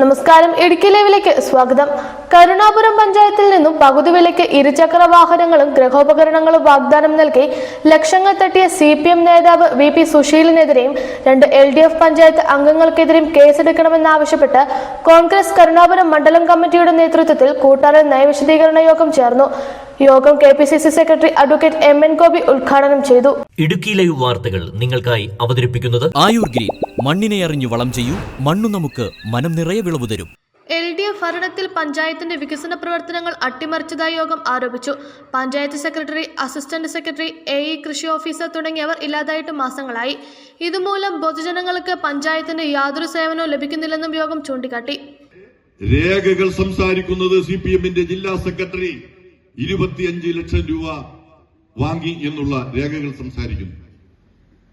നമസ്കാരം. ഇടുക്കി ലൈവിലേക്ക് സ്വാഗതം. കരുണാപുരം പഞ്ചായത്തിൽ നിന്നും പകുതി വിലയ്ക്ക് ഇരുചക്ര വാഹനങ്ങളും ഗൃഹോപകരണങ്ങളും വാഗ്ദാനം നൽകി ലക്ഷങ്ങൾ തട്ടിയ CPM നേതാവ് VP സുശീലിനെതിരെയും 2 LDF പഞ്ചായത്ത് അംഗങ്ങൾക്കെതിരെയും കേസെടുക്കണമെന്നാവശ്യപ്പെട്ട് കോൺഗ്രസ് കരുണാപുരം മണ്ഡലം കമ്മിറ്റിയുടെ നേതൃത്വത്തിൽ കൂട്ടായ നയവിശദീകരണ യോഗം ചേർന്നു. യോഗം KPCC secretary advocate MN Gopi ഉദ്ഘാടനം ചെയ്തു. ഇടുക്കി ലൈവ് വാർത്തകൾ നിങ്ങൾക്കായി അവതരിപ്പിക്കുന്നത് ആയുർ ഗ്രീൻ. മണ്ണിനെ അറിഞ്ഞു വളം ചെയ്യൂ, മണ്ണു നമുക്ക് മനം നിറയെ വിളവ് തരും. LDF ഭരണത്തിൽ പഞ്ചായത്തിന്റെ വികസന പ്രവർത്തനങ്ങൾ അട്ടിമറിച്ചതായി യോഗം ആരോപിച്ചു. Panchayat secretary, assistant secretary, AE, കൃഷി ഓഫീസർ തുടങ്ങിയവർ ഇല്ലാതായിട്ട് മാസങ്ങളായി. ഇതുമൂലം പൊതുജനങ്ങൾക്ക് പഞ്ചായത്തിന്റെ യാതൊരു സേവനവും ലഭിക്കുന്നില്ലെന്നും യോഗം ചൂണ്ടിക്കാട്ടി. രേഖകൾ സംസാരിക്കുന്നത് CPMന്റെ ജില്ലാ സെക്രട്ടറി 25 ലക്ഷം രൂപ വാങ്ങി എന്നുള്ള രേഖകൾ സംസാരിക്കുന്നു.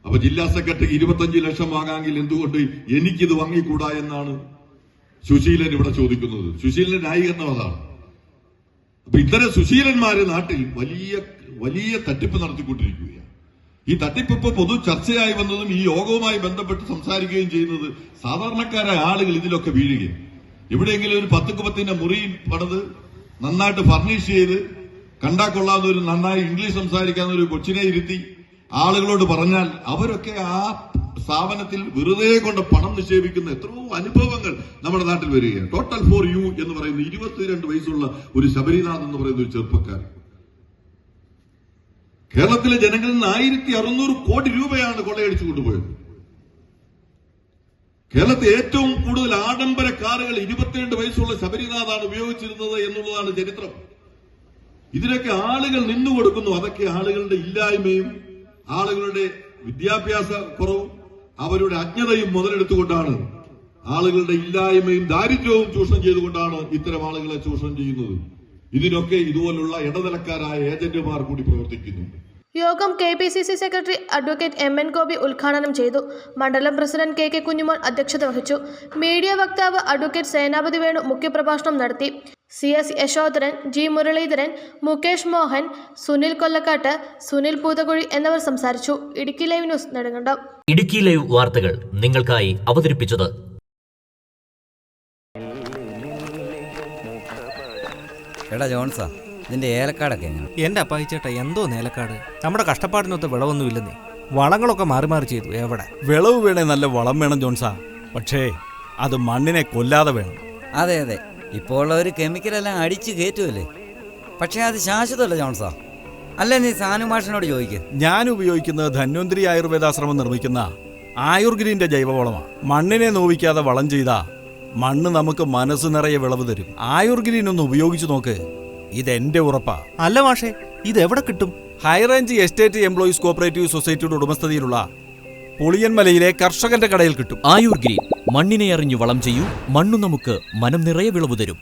അപ്പൊ ജില്ലാ സെക്രട്ടറി 25 ലക്ഷം വാങ്ങാമെങ്കിൽ എന്തുകൊണ്ട് എനിക്കിത് വാങ്ങിക്കൂടാ എന്നാണ് സുശീലൻ ഇവിടെ ചോദിക്കുന്നത്. സുശീലന്റെ ന്യായീകരണം അതാണ്. അപ്പൊ ഇത്തരം സുശീലന്മാരെ നാട്ടിൽ വലിയ തട്ടിപ്പ് നടത്തിക്കൊണ്ടിരിക്കുകയാണ്. ഈ തട്ടിപ്പ് ഇപ്പൊ പൊതു ചർച്ചയായി വന്നതും ഈ യോഗവുമായി ബന്ധപ്പെട്ട് സംസാരിക്കുകയും ചെയ്യുന്നത് സാധാരണക്കാരായ ആളുകൾ ഇതിലൊക്കെ വീഴുകയും, എവിടെയെങ്കിലും ഒരു 10 മുറി പണിത് നന്നായിട്ട് ഫർണിഷ് ചെയ്ത് കണ്ടാ കൊള്ളാവുന്ന ഒരു നന്നായി ഇംഗ്ലീഷ് സംസാരിക്കാവുന്ന ഒരു കൊച്ചിനെ ഇരുത്തി ആളുകളോട് പറഞ്ഞാൽ അവരൊക്കെ ആ സ്ഥാപനത്തിൽ വെറുതെ കൊണ്ട് പണം നിക്ഷേപിക്കുന്ന എത്രയോ അനുഭവങ്ങൾ നമ്മുടെ നാട്ടിൽ വരികയാണ്. ടോട്ടൽ ഫോർ യു എന്ന് പറയുന്ന 22 വയസ്സുള്ള ഒരു ശബരിനാഥ് എന്ന് പറയുന്ന ഒരു ചെറുപ്പക്കാരൻ കേരളത്തിലെ ജനങ്ങളിൽ നിന്ന് 1600 കോടി രൂപയാണ് കൊള്ളയടിച്ചു കൊണ്ടുപോയത്. കേരളത്തിൽ ഏറ്റവും കൂടുതൽ ആഡംബര കാറുകൾ 22 വയസ്സുള്ള ശബരിനാഥാണ് ഉപയോഗിച്ചിരുന്നത് എന്നുള്ളതാണ് ചരിത്രം. ഇതിനൊക്കെ ആളുകൾ നിന്നുകൊടുക്കുന്നു. അതൊക്കെ ആളുകളുടെ ഇല്ലായ്മയും ആളുകളുടെ വിദ്യാഭ്യാസ കുറവും അവരുടെ അജ്ഞതയും മുതലെടുത്തുകൊണ്ടാണ്, ആളുകളുടെ ഇല്ലായ്മയും ദാരിദ്ര്യവും ചൂഷണം ചെയ്തുകൊണ്ടാണ് ഇത്തരം ആളുകളെ ചൂഷണം ചെയ്യുന്നത്. ഇതിനൊക്കെ ഇതുപോലുള്ള ഇടനിലക്കാരായ ഏജന്റുമാർ കൂടി പ്രവർത്തിക്കുന്നുണ്ട്. യോഗം KPCC secretary advocate MN Gopi ഉദ്ഘാടനം ചെയ്തു. മണ്ഡലം പ്രസിഡന്റ് KK കുഞ്ഞുമോൻ അധ്യക്ഷത വഹിച്ചു. മീഡിയ വക്താവ് അഡ്വക്കേറ്റ് സേനാപതി വേണു മുഖ്യപ്രഭാഷണം നടത്തി. CS യശോധരൻ, G മുരളീധരൻ, മുകേഷ് മോഹൻ, സുനിൽ കൊല്ലക്കാട്ട്, സുനിൽ പൂതകുഴി എന്നിവർ സംസാരിച്ചു. Idukki live news Nedumkandam. Idukki live വാർത്തകൾ നിങ്ങൾക്കായി അവതരിപ്പിച്ചത് എടാ ജോൺസാ, ഇതിന്റെ ഏലക്കാടൊക്കെ എങ്ങനെ? എന്റെ അപ്പായിച്ചേട്ടാ, എന്തോ നേലക്കാട്, നമ്മുടെ കഷ്ടപ്പാടിനൊത്ത് വിളവൊന്നുമില്ലെന്നേ. വളങ്ങളൊക്കെ മാറി മാറി ചെയ്തു. എവിടെ വിളവ് വേണേ നല്ല വളം വേണം ജോൺസാ, പക്ഷേ അത് മണ്ണിനെ കൊല്ലാതെ വേണം. അതെ അതെ, ഇപ്പോൾ ഉള്ളവർ കെമിക്കലെല്ലാം അടിച്ച് കയറ്റുമല്ലേ. പക്ഷേ അത് ശാശ്വതമല്ല ജോൺസാ. അല്ലേ, നീ സാനുമാഷിനോട് ചോദിക്കുക. ഞാൻ ഉപയോഗിക്കുന്നത് ധന്വന്തരി ആയുർവേദാശ്രമം നിർമ്മിക്കുന്ന ആയുർഗ്രീന്റെ ജൈവവളമാണ്. മണ്ണിനെ നോവിക്കാതെ വളം ചെയ്താ മണ്ണ് നമുക്ക് മനസ്സ് നിറയെ വിളവ് തരും. ആയുർഗ്രീൻ ഒന്ന് ഉപയോഗിച്ചു നോക്ക്, ഇതെന്റെ ഉറപ്പാ. അല്ല മാഷേ, ഇത് എവിടെ കിട്ടും? ഹൈറേഞ്ച് എസ്റ്റേറ്റ് എംപ്ലോയീസ് കോപ്പറേറ്റീവ് സൊസൈറ്റിയുടെ ഉടമസ്ഥതയിലുള്ള പുളിയൻമലയിലെ കർഷകന്റെ കടയിൽ കിട്ടും. ആയുർ ഗ്രീൻ. മണ്ണിനെ അറിഞ്ഞു വളം ചെയ്യൂ, മണ്ണു നമുക്ക് മനം നിറയെ വിളവ് തരും.